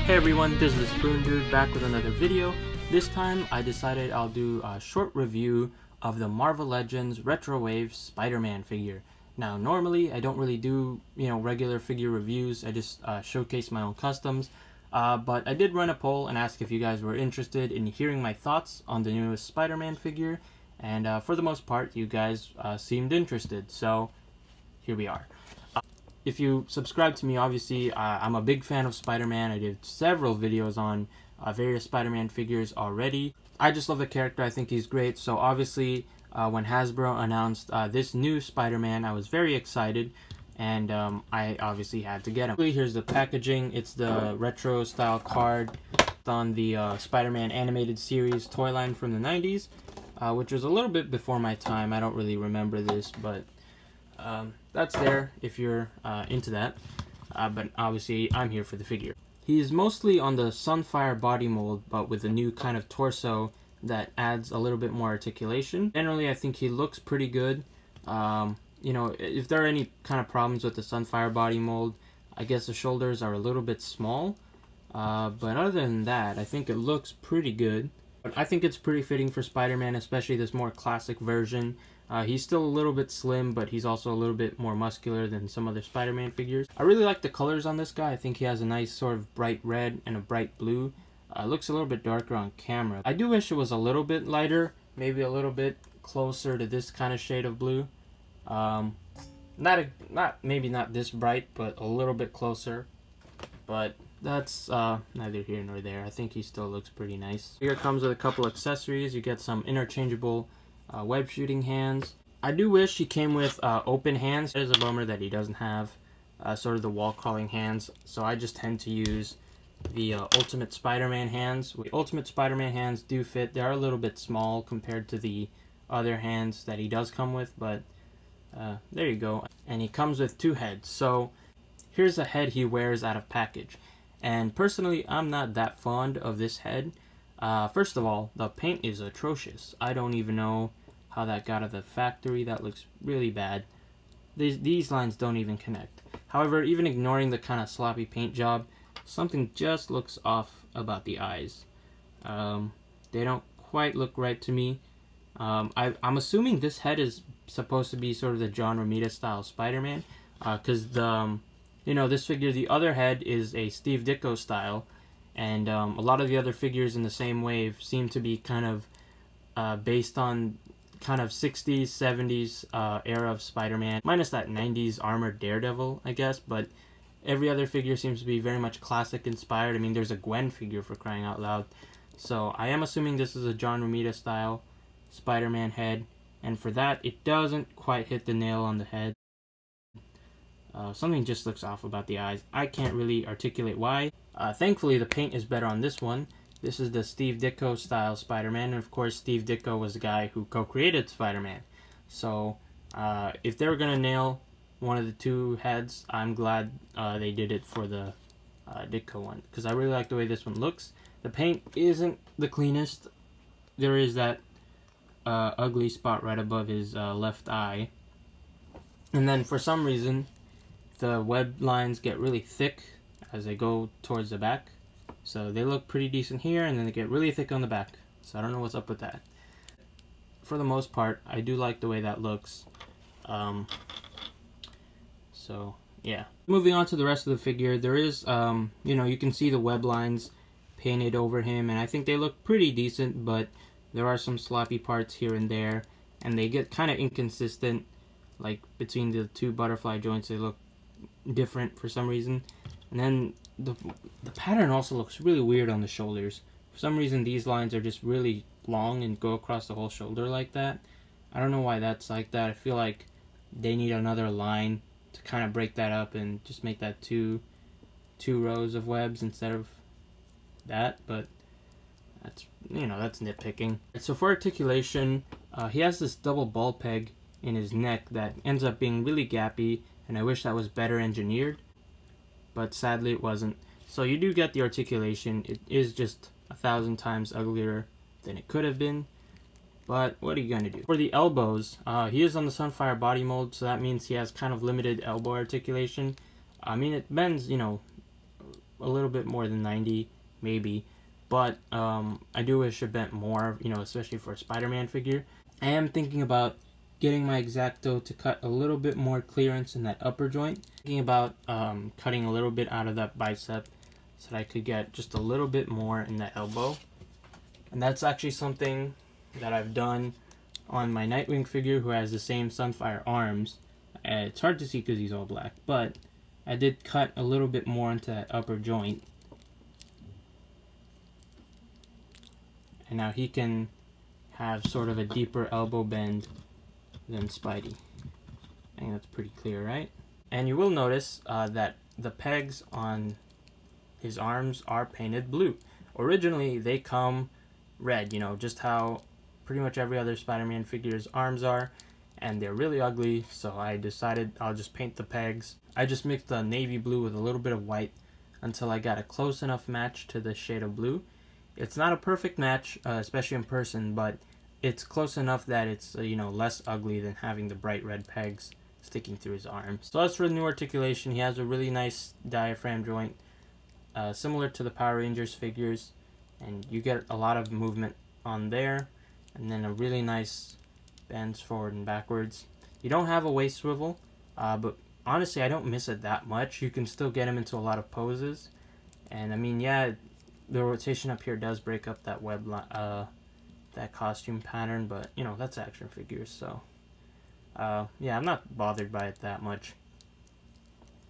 Hey everyone, this is Spoon Dude back with another video. This time I decided I'll do a short review of the Marvel Legends Retro Wave Spider-Man figure. Now normally I don't really do regular figure reviews, I just showcase my own customs. But I did run a poll and ask if you guys were interested in hearing my thoughts on the newest Spider-Man figure, and for the most part you guys seemed interested, so here we are. If you subscribe to me, obviously, I'm a big fan of Spider-Man. I did several videos on various Spider-Man figures already. I just love the character. I think he's great. So obviously, when Hasbro announced this new Spider-Man, I was very excited, and I obviously had to get him. Here's the packaging. It's the retro style card on the Spider-Man animated series toy line from the 90s, which was a little bit before my time. I don't really remember this, but that's there if you're into that, but obviously I'm here for the figure. He's mostly on the Sunfire body mold, but with a new kind of torso that adds a little bit more articulation. Generally, I think he looks pretty good. If there are any kind of problems with the Sunfire body mold, I guess the shoulders are a little bit small, but other than that, I think it looks pretty good. But I think it's pretty fitting for Spider-Man, especially this more classic version. He's still a little bit slim, but he's also a little bit more muscular than some other Spider-Man figures. I really like the colors on this guy. I think he has a nice sort of bright red and a bright blue. Looks a little bit darker on camera. I do wish it was a little bit lighter, maybe a little bit closer to this kind of shade of blue. Maybe not this bright, but a little bit closer. But that's neither here nor there. I think he still looks pretty nice. Here comes with a couple accessories. You get some interchangeable web shooting hands. I do wish he came with open hands. It is a bummer that he doesn't have sort of the wall crawling hands, so I just tend to use the Ultimate Spider-Man hands. The Ultimate Spider-Man hands do fit. They are a little bit small compared to the other hands that he does come with, but there you go. And he comes with two heads. So here's a head he wears out of package, and personally I'm not that fond of this head. First of all, the paint is atrocious. I don't even know how that got out of the factory. That looks really bad. These lines don't even connect. However, even ignoring the kind of sloppy paint job, something just looks off about the eyes. They don't quite look right to me. I'm assuming this head is supposed to be sort of the John Romita style Spider-Man, because this figure, the other head is a Steve Ditko style, and a lot of the other figures in the same wave seem to be kind of based on kind of 60s, 70s era of Spider-Man, minus that 90s armored Daredevil, I guess, but every other figure seems to be very much classic inspired. I mean, there's a Gwen figure, for crying out loud. So I am assuming this is a John Romita style Spider-Man head, and for that, it doesn't quite hit the nail on the head. Something just looks off about the eyes. I can't really articulate why. Thankfully, the paint is better on this one. This is the Steve Ditko style Spider-Man, and of course Steve Ditko was the guy who co-created Spider-Man. So if they were going to nail one of the two heads, I'm glad they did it for the Ditko one, because I really like the way this one looks. The paint isn't the cleanest. There is that ugly spot right above his left eye. And then for some reason, the web lines get really thick as they go towards the back. So they look pretty decent here, and then they get really thick on the back. So I don't know what's up with that. For the most part, I do like the way that looks. So yeah. Moving on to the rest of the figure, there is, you can see the web lines painted over him, and I think they look pretty decent, but there are some sloppy parts here and there, and they get kind of inconsistent, like between the two butterfly joints. They look different for some reason. And then the pattern also looks really weird on the shoulders. For some reason, these lines are just really long and go across the whole shoulder like that. I don't know why that's like that. I feel like they need another line to kind of break that up and just make that two rows of webs instead of that, but that's nitpicking. So for articulation, he has this double ball peg in his neck that ends up being really gappy, and I wish that was better engineered, but sadly it wasn't. So you do get the articulation. It is just 1,000 times uglier than it could have been, but what are you going to do? For the elbows, he is on the Sunfire body mold, so that means he has kind of limited elbow articulation. I mean, it bends, a little bit more than 90, maybe. But I do wish it bent more, you know, especially for a Spider-Man figure. I am thinking about getting my X-Acto to cut a little bit more clearance in that upper joint. Thinking about cutting a little bit out of that bicep so that I could get just a little bit more in that elbow. And that's actually something that I've done on my Nightwing figure, who has the same Sunfire arms. It's hard to see because he's all black, but I did cut a little bit more into that upper joint. And now he can have sort of a deeper elbow bend than Spidey. I think that's pretty clear, right? And you will notice that the pegs on his arms are painted blue. Originally, they come red, you know, just how pretty much every other Spider-Man figure's arms are, and they're really ugly, so I decided I'll just paint the pegs. I just mixed the navy blue with a little bit of white until I got a close enough match to the shade of blue. It's not a perfect match, especially in person, but it's close enough that it's, you know, less ugly than having the bright red pegs sticking through his arms. So as for the new articulation, he has a really nice diaphragm joint, similar to the Power Rangers figures, and you get a lot of movement on there, and then a really nice bends forward and backwards. You don't have a waist swivel, but honestly I don't miss it that much. You can still get him into a lot of poses, and I mean, yeah, the rotation up here does break up that that costume pattern, but you know, that's action figures, so yeah, I'm not bothered by it that much.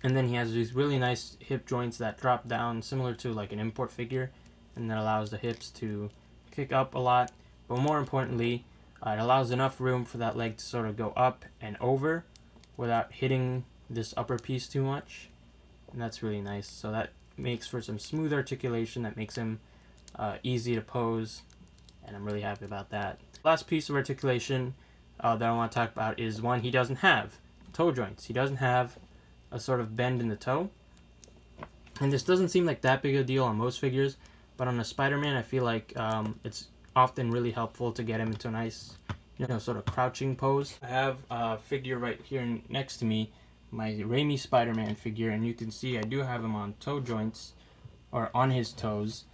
And then he has these really nice hip joints that drop down, similar to like an import figure, and that allows the hips to kick up a lot. But more importantly, it allows enough room for that leg to sort of go up and over without hitting this upper piece too much, and that's really nice. So that makes for some smooth articulation that makes him easy to pose, and I'm really happy about that. Last piece of articulation that I want to talk about is one he doesn't have: toe joints. He doesn't have a sort of bend in the toe, and this doesn't seem like that big a deal on most figures, but on a Spider-Man I feel like it's often really helpful to get him into a nice, you know, sort of crouching pose. I have a figure right here next to me, my Raimi Spider-Man figure, and you can see I do have him on toe joints, or on his toes,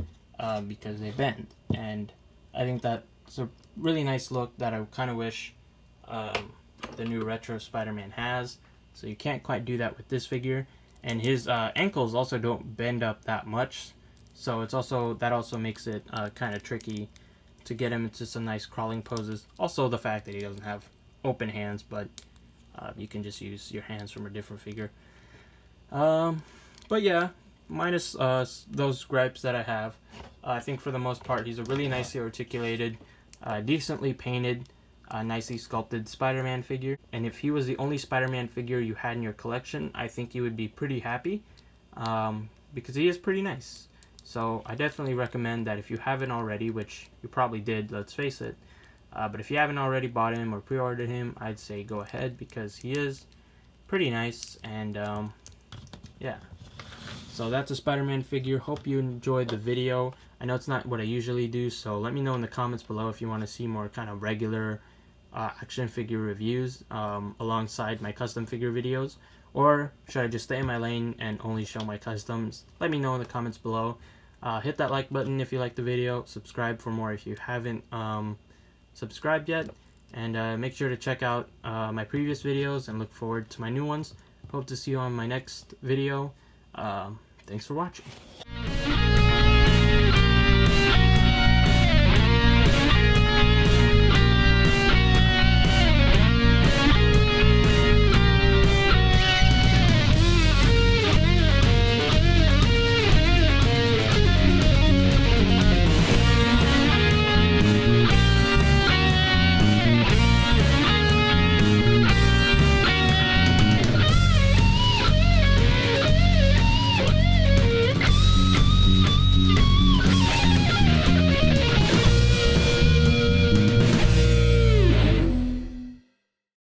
because they bend, and I think that's a really nice look that I kind of wish the new retro Spider-Man has. So you can't quite do that with this figure, and his ankles also don't bend up that much, so it's also, that also makes it kind of tricky to get him into some nice crawling poses. Also the fact that he doesn't have open hands, but you can just use your hands from a different figure. But yeah, minus those gripes that I have, I think for the most part he's a really nicely articulated, decently painted, nicely sculpted Spider-Man figure. And if he was the only Spider-Man figure you had in your collection, I think you would be pretty happy, because he is pretty nice. So I definitely recommend that if you haven't already, which you probably did, let's face it, but if you haven't already bought him or pre-ordered him, I'd say go ahead, because he is pretty nice. And yeah, so that's a Spider-Man figure. Hope you enjoyed the video. I know it's not what I usually do, so let me know in the comments below if you want to see more kind of regular action figure reviews alongside my custom figure videos, or should I just stay in my lane and only show my customs? Let me know in the comments below. Hit that like button if you liked the video, subscribe for more if you haven't subscribed yet, and make sure to check out my previous videos and look forward to my new ones. Hope to see you on my next video. Thanks for watching.